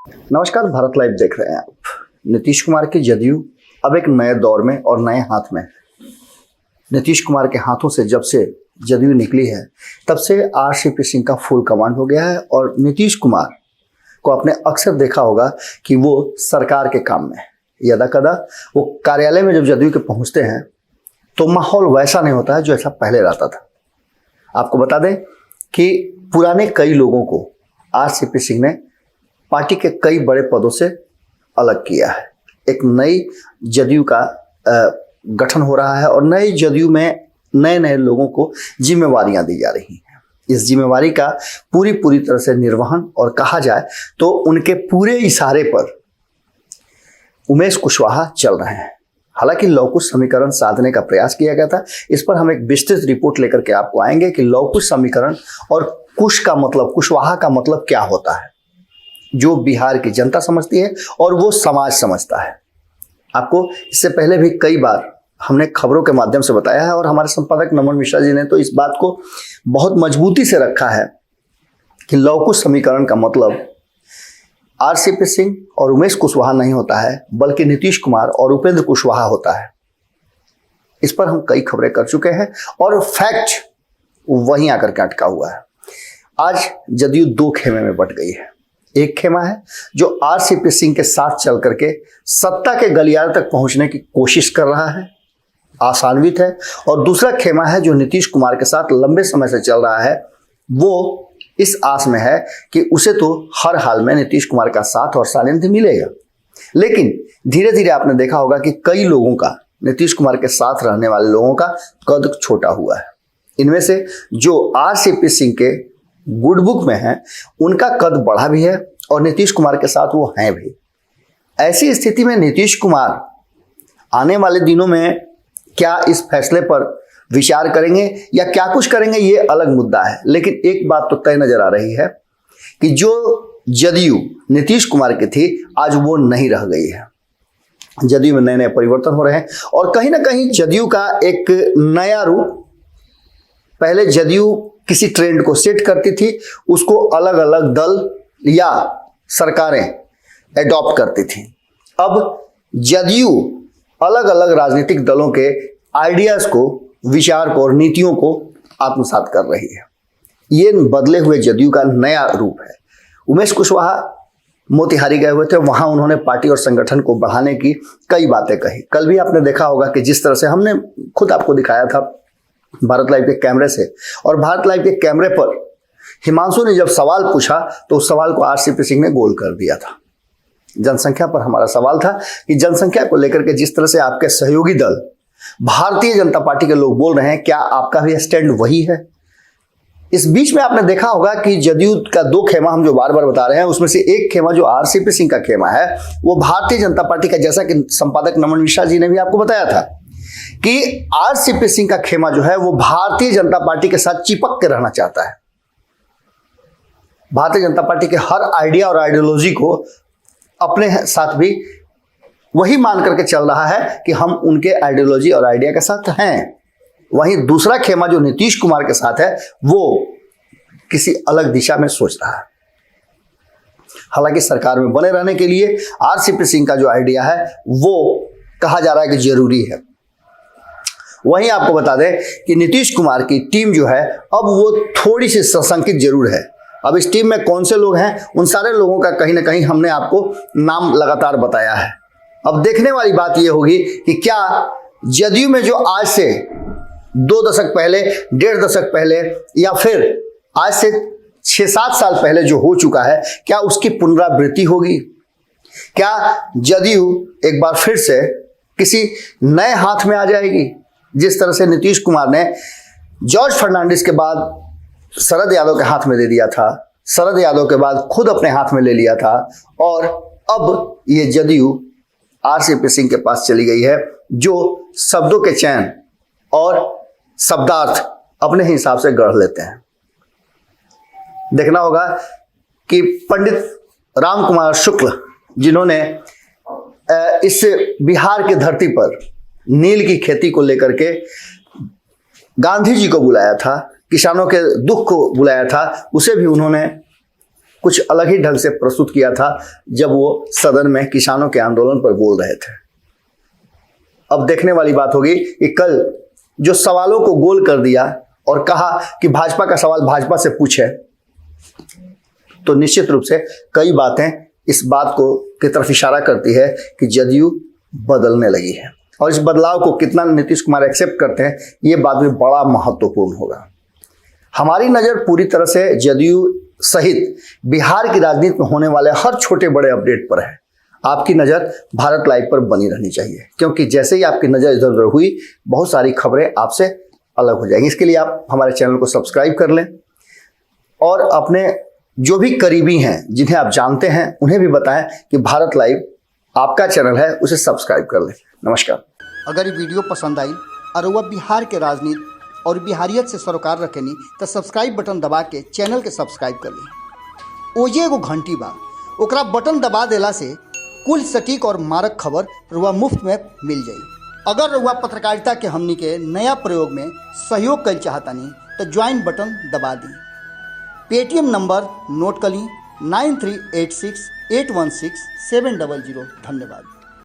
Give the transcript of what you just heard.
नमस्कार, भारत लाइव देख रहे हैं आप। नीतीश कुमार की जदयू अब एक नए दौर में और नए हाथ में। नीतीश कुमार के हाथों से जब से जदयू निकली है तब से आरसीपी सिंह का फुल कमांड हो गया है और नीतीश कुमार को आपने अक्सर देखा होगा कि वो सरकार के काम में यदा कदा वो कार्यालय में जब जदयू के पहुंचते हैं तो माहौल वैसा नहीं होता है जो ऐसा पहले रहता था। आपको बता दें कि पुराने कई लोगों को आरसीपी सिंह ने पार्टी के कई बड़े पदों से अलग किया है। एक नई जदयू का गठन हो रहा है और नई जदयू में नए नए लोगों को जिम्मेवारियां दी जा रही हैं। इस जिम्मेवारी का पूरी तरह से निर्वहन और कहा जाए तो उनके पूरे इशारे पर उमेश कुशवाहा चल रहे हैं। हालांकि लवकुश समीकरण साधने का प्रयास किया गया था। इस पर हम एक विस्तृत रिपोर्ट लेकर के आपको आएंगे कि लवकुश समीकरण और कुशवाहा का मतलब क्या होता है, जो बिहार की जनता समझती है और वो समाज समझता है। आपको इससे पहले भी कई बार हमने खबरों के माध्यम से बताया है और हमारे संपादक नमन मिश्रा जी ने तो इस बात को बहुत मजबूती से रखा है कि लवकुश समीकरण का मतलब आरसीपी सिंह और उमेश कुशवाहा नहीं होता है, बल्कि नीतीश कुमार और उपेंद्र कुशवाहा होता है। इस पर हम कई खबरें कर चुके हैं और फैक्ट वहीं आकर के अटका हुआ है। आज जदयू दो खेमे में बट गई है। एक खेमा है जो आरसीपी सिंह के साथ चल करके सत्ता के गलियारे तक पहुंचने की कोशिश कर रहा है, आशान्वित है, और दूसरा खेमा है जो नीतीश कुमार के साथ लंबे समय से चल रहा है। वो इस आस में है कि उसे तो हर हाल में नीतीश कुमार का साथ और सानिध्य मिलेगा। लेकिन धीरे धीरे आपने देखा होगा कि कई लोगों का, नीतीश कुमार के साथ रहने वाले लोगों का कद छोटा हुआ है। इनमें से जो आरसीपी सिंह के गुड बुक में है उनका कद बढ़ा भी है और नीतीश कुमार के साथ वो हैं भी। ऐसी स्थिति में नीतीश कुमार आने वाले दिनों में क्या इस फैसले पर विचार करेंगे या क्या कुछ करेंगे, ये अलग मुद्दा है। लेकिन एक बात तो तय नजर आ रही है कि जो जदयू नीतीश कुमार की थी आज वो नहीं रह गई है। जदयू में नए नए परिवर्तन हो रहे हैं और कहीं ना कहीं जदयू का एक नया रूप, पहले जदयू किसी ट्रेंड को सेट करती थी, उसको अलग अलग दल या सरकारें एडॉप्ट करती थी। अब जदयू अलग अलग राजनीतिक दलों के आइडियाज को, विचार को और नीतियों को आत्मसात कर रही है। ये बदले हुए जदयू का नया रूप है। उमेश कुशवाहा मोतिहारी गए हुए थे, वहां उन्होंने पार्टी और संगठन को बढ़ाने की कई बातें कही। कल भी आपने देखा होगा कि जिस तरह से हमने खुद आपको दिखाया था भारत लाइव के कैमरे से, और भारत लाइव के कैमरे पर हिमांशु ने जब सवाल पूछा तो उस सवाल को आरसीपी सिंह ने गोल कर दिया था। जनसंख्या पर हमारा सवाल था कि जनसंख्या को लेकर के जिस तरह से आपके सहयोगी दल भारतीय जनता पार्टी के लोग बोल रहे हैं, क्या आपका भी स्टैंड वही है? इस बीच में आपने देखा होगा कि जदयू का दो खेमा हम जो बार बार बता रहे हैं, उसमें से एक खेमा जो आरसीपी सिंह का खेमा है वो भारतीय जनता पार्टी का, जैसा कि संपादक नमन मिश्रा जी ने भी आपको बताया था कि आरसीपी सिंह का खेमा जो है वो भारतीय जनता पार्टी के साथ चिपक के रहना चाहता है। भारतीय जनता पार्टी के हर आइडिया और आइडियोलॉजी को अपने साथ भी वही मान करके चल रहा है कि हम उनके आइडियोलॉजी और आइडिया के साथ हैं। वहीं दूसरा खेमा जो नीतीश कुमार के साथ है वो किसी अलग दिशा में सोच रहा है। हालांकि सरकार में बने रहने के लिए आरसीपी सिंह का जो आइडिया है वो कहा जा रहा है कि जरूरी है। वहीं आपको बता दें कि नीतीश कुमार की टीम जो है अब वो थोड़ी सी सशंकित जरूर है। अब इस टीम में कौन से लोग हैं, उन सारे लोगों का कहीं ना कहीं हमने आपको नाम लगातार बताया है। अब देखने वाली बात यह होगी कि क्या जदयू में जो आज से 2 दशक पहले, 1.5 दशक पहले या फिर आज से 6-7 साल पहले जो हो चुका है, क्या उसकी पुनरावृत्ति होगी? क्या जदयू एक बार फिर से किसी नए हाथ में आ जाएगी? जिस तरह से नीतीश कुमार ने जॉर्ज फर्नांडिस के बाद शरद यादव के हाथ में दे दिया था, शरद यादव के बाद खुद अपने हाथ में ले लिया था, और अब ये जदयू आरसीपी सिंह के पास चली गई है जो शब्दों के चयन और शब्दार्थ अपने हिसाब से गढ़ लेते हैं। देखना होगा कि पंडित राम कुमार शुक्ल, जिन्होंने इस बिहार की धरती पर नील की खेती को लेकर के गांधी जी को बुलाया था, किसानों के दुख को बुलाया था, उसे भी उन्होंने कुछ अलग ही ढंग से प्रस्तुत किया था जब वो सदन में किसानों के आंदोलन पर बोल रहे थे। अब देखने वाली बात होगी कि कल जो सवालों को गोल कर दिया और कहा कि भाजपा का सवाल भाजपा से पूछे, तो निश्चित रूप से कई बातें इस बात को की तरफ इशारा करती है कि जदयू बदलने लगी है। और इस बदलाव को कितना नीतीश कुमार एक्सेप्ट करते हैं, ये बात भी बड़ा महत्वपूर्ण होगा। हमारी नज़र पूरी तरह से जदयू सहित बिहार की राजनीति में होने वाले हर छोटे बड़े अपडेट पर है। आपकी नज़र भारत लाइव पर बनी रहनी चाहिए, क्योंकि जैसे ही आपकी नज़र इधर उधर हुई, बहुत सारी खबरें आपसे अलग हो जाएंगी। इसके लिए आप हमारे चैनल को सब्सक्राइब कर लें और अपने जो भी करीबी हैं, जिन्हें आप जानते हैं, उन्हें भी बताएं कि भारत लाइव आपका चैनल है, उसे सब्सक्राइब कर लें। नमस्कार। अगर ये वीडियो पसंद आई और वह बिहार के राजनीति और बिहारियत से सरोकार रखेनी तो सब्सक्राइब बटन दबा के चैनल के सब्सक्राइब कर ली। ओजे एगो घंटी बा, ओकरा बटन दबा देला से कुल सटीक और मारक खबर रुआ मुफ्त में मिल जाई। अगर रुआ पत्रकारिता के हमनी के नया प्रयोग में सहयोग कर चाहतानी तो ज्वाइन बटन दबा दी। पेटीएम नंबर नोट कर ली 9386816700। धन्यवाद।